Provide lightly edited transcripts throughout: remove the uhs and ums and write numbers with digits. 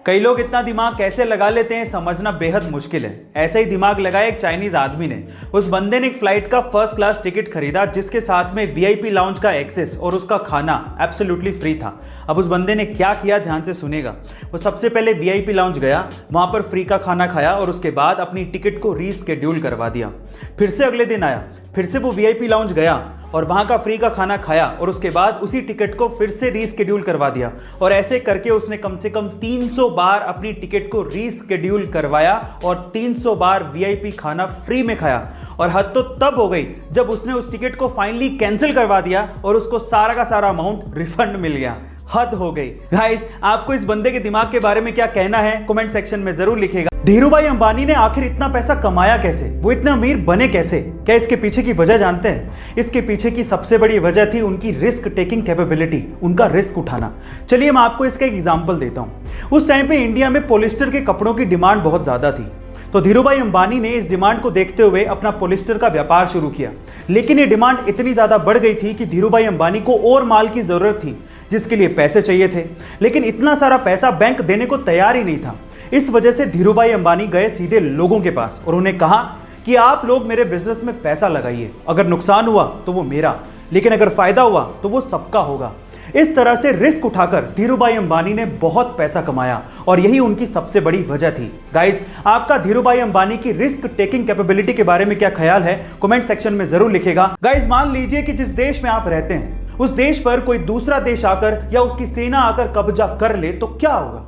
कई लोग इतना दिमाग कैसे लगा लेते हैं समझना बेहद मुश्किल है। ऐसा ही दिमाग लगाया एक चाइनीज आदमी ने। उस बंदे ने एक फ्लाइट का फर्स्ट क्लास टिकट खरीदा जिसके साथ में वीआईपी लाउंज का एक्सेस और उसका खाना एब्सोल्युटली फ्री था। अब उस बंदे ने क्या किया ध्यान से सुनेगा। वो सबसे पहले वीआईपी लाउंज गया, वहां पर फ्री का खाना खाया और उसके बाद अपनी टिकट को रीस्केड्यूल करवा दिया। फिर से अगले दिन आया, फिर से वो वीआईपी लाउंज गया और वहां का फ्री का खाना खाया और उसके बाद उसी टिकट को फिर से रीस्केड्यूल करवा दिया। और ऐसे करके उसने कम से कम 300 बार अपनी टिकट को रीस्केड्यूल करवाया और 300 बार वीआईपी खाना फ्री में खाया। और हद तो तब हो गई जब उसने उस टिकट को फाइनली कैंसिल करवा दिया और उसको सारा का सारा अमाउंट रिफंड मिल गया। हद हो गई। गाइस, आपको इस बंदे के दिमाग के बारे में क्या कहना है कमेंट सेक्शन में जरूर लिखिएगा। धीरूभाई अंबानी ने आखिर इतना पैसा कमाया कैसे, वो इतने अमीर बने कैसे? क्या इसके पीछे की वजह जानते हैं? इसके पीछे की सबसे बड़ी वजह थी उनकी रिस्क टेकिंग कैपेबिलिटी, उनका रिस्क उठाना। चलिए मैं आपको इसका एक एग्जांपल देता हूं। उस टाइम पे इंडिया में पॉलिस्टर के कपड़ों की डिमांड बहुत ज्यादा थी, तो धीरूभाई अंबानी ने इस डिमांड को देखते हुए अपना पॉलिस्टर का व्यापार शुरू किया। लेकिन ये डिमांड इतनी ज्यादा बढ़ गई थी कि धीरूभाई अंबानी को और माल की जरूरत थी जिसके लिए पैसे चाहिए थे, लेकिन इतना सारा पैसा बैंक देने को तैयार ही नहीं था। इस वजह से धीरूभाई अंबानी गए सीधे लोगों के पास और उन्हें कहा कि आप लोग मेरे बिजनेस में पैसा लगाइए, अगर नुकसान हुआ तो वो मेरा, लेकिन अगर फायदा हुआ तो वो सबका होगा। इस तरह से रिस्क उठाकर धीरूभाई अंबानी ने बहुत पैसा कमाया और यही उनकी सबसे बड़ी वजह थी। गाइस, आपका धीरूभाई अंबानी की रिस्क टेकिंग कैपेबिलिटी के बारे में क्या ख्याल है कमेंट सेक्शन में जरूर लिखिएगा। गाइस, मान लीजिए कि जिस देश में आप रहते हैं उस देश पर कोई दूसरा देश आकर या उसकी सेना आकर कब्जा कर ले तो क्या होगा?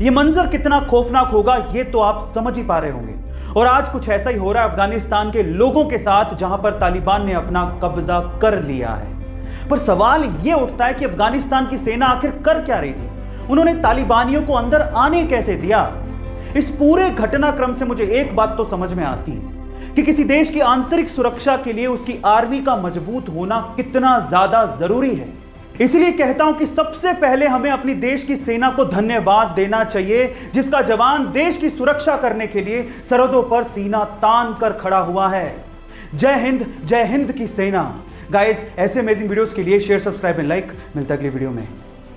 यह मंजर कितना खौफनाक होगा ये तो आप समझ ही पा रहे होंगे। और आज कुछ ऐसा ही हो रहा है अफगानिस्तान के लोगों के साथ, जहां पर तालिबान ने अपना कब्जा कर लिया है। पर सवाल यह उठता है कि अफगानिस्तान की सेना आखिर कर क्या रही थी? उन्होंने तालिबानियों को अंदर आने कैसे दिया? इस पूरे घटनाक्रम से मुझे एक बात तो समझ में आती है कि किसी देश की आंतरिक सुरक्षा के लिए उसकी आर्मी का मजबूत होना कितना ज्यादा जरूरी है। इसलिए कहता हूं कि सबसे पहले हमें अपनी देश की सेना को धन्यवाद देना चाहिए, जिसका जवान देश की सुरक्षा करने के लिए सरहदों पर सीना तान कर खड़ा हुआ है। जय हिंद की सेना। गाइस, ऐसे अमेजिंग वीडियोस के लिए शेयर, सब्सक्राइब एंड लाइक। मिलता है अगली वीडियो में।